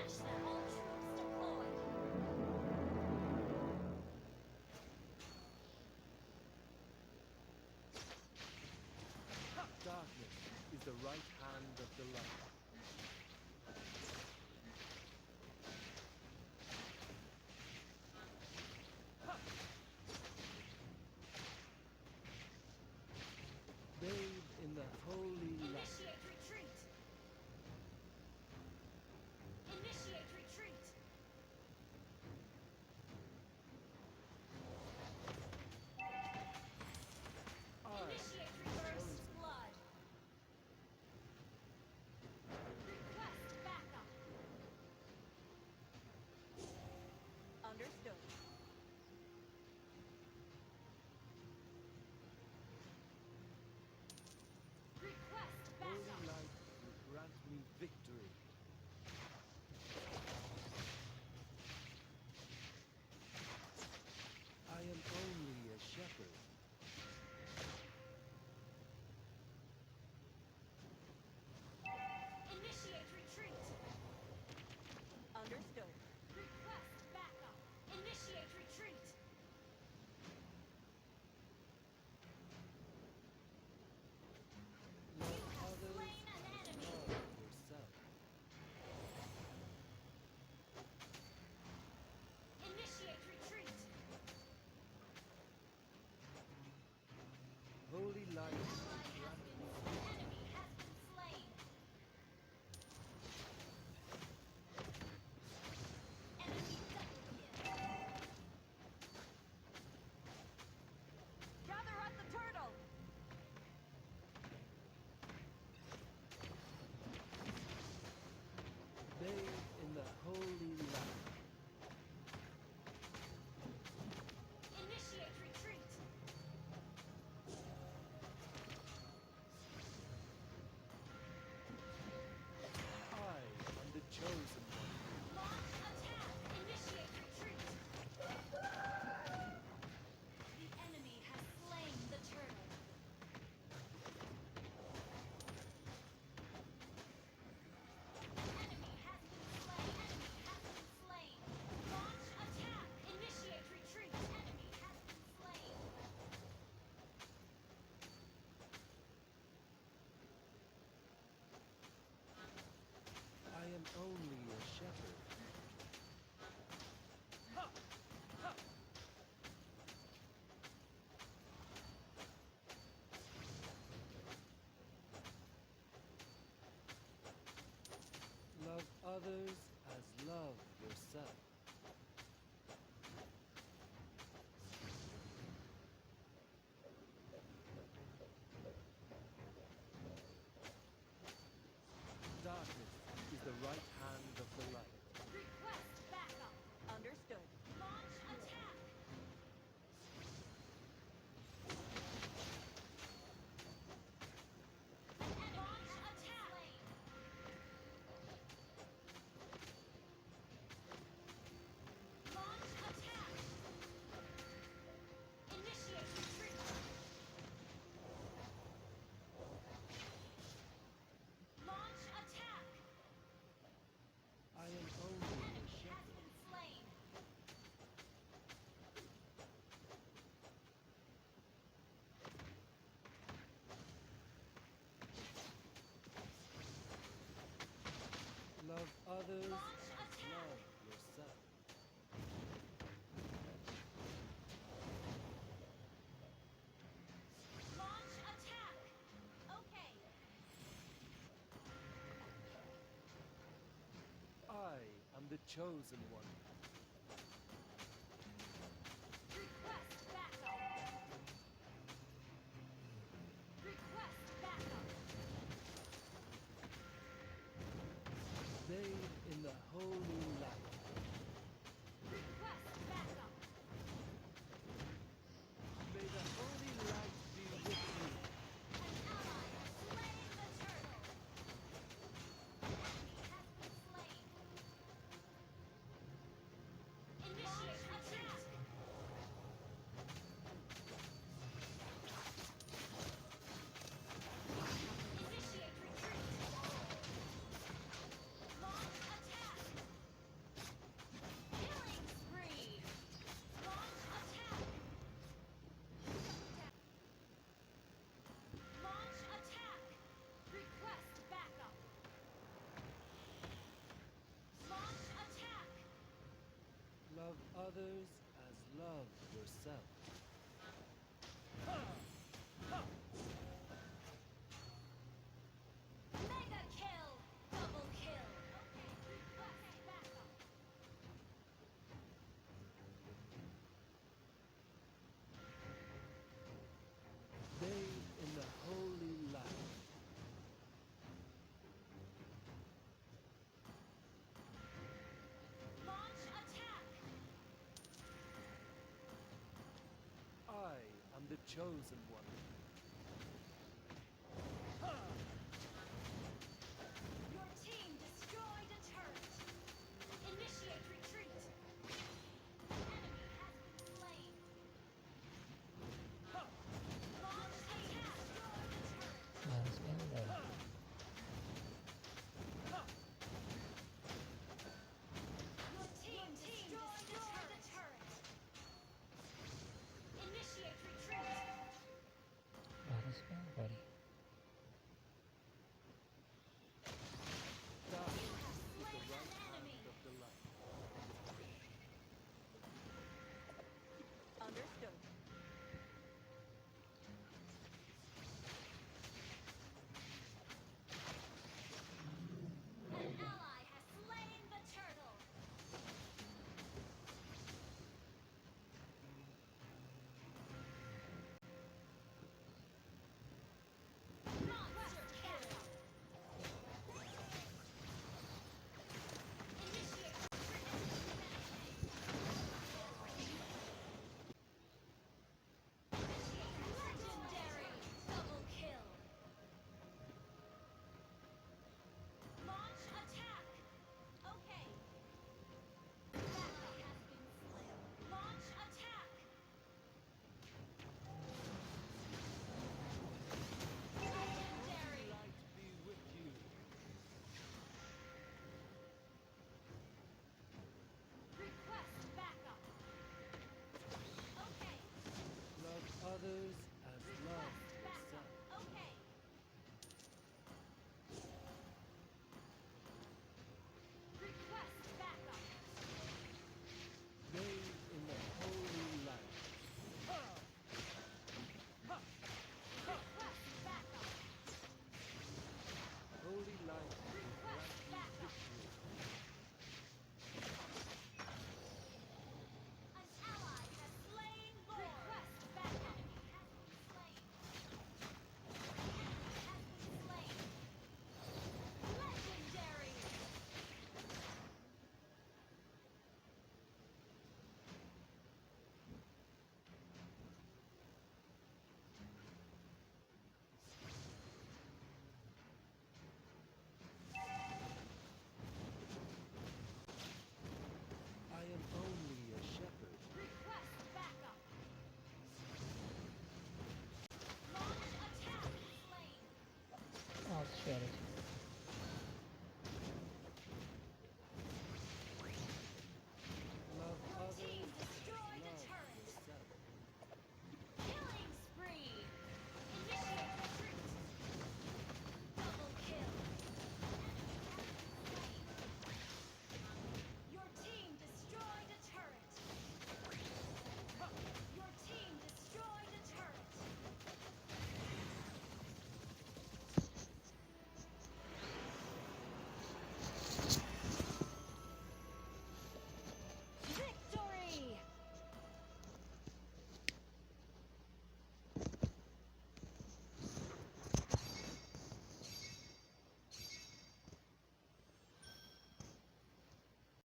Crush them, all troops deployed. Darkness is the right hand of the light. Bathe in the holy light. Initiate retreat. Initiate retreat. Initiate first blood. Request backup. Understood. Request Holy backup. light will grant me victory. I am only a shepherd. Initiate retreat. Understood. Request backup. Initiate retreat. You Love have others slain an as enemy. love yourself. Initiate retreat. Holy light Ally will has grant been me enemy has been slain. Enemy double kill. Gather at the turtle. bathe in the holy light. Initiate retreat. I am the chosen one. Launch attack. Initiate retreat. The enemy has slain the turtle. Enemy has been slain. Enemy has been slain. Launch attack. Initiate retreat. Enemy has been slain. I am only a shepherd. Love others as love yourself. Darkness is the right hand of the light. Request backup. Understood. Launch attack. Launch attack. Launch attack. Initiate retreat. Launch attack. I am only a Enemy has shepherd. been slain. Love others Launch as attack. love yourself. Launch attack. Okay. I am the chosen one. Request backup. Request backup. Bathe in the holy light. Request backup. May the holy light be with you. An ally has slain the turtle. Enemy has been slain. others as love yourself. Mega kill! Double kill! Okay, request backup. Bathe in the holy light. Launch attack! I am the chosen one.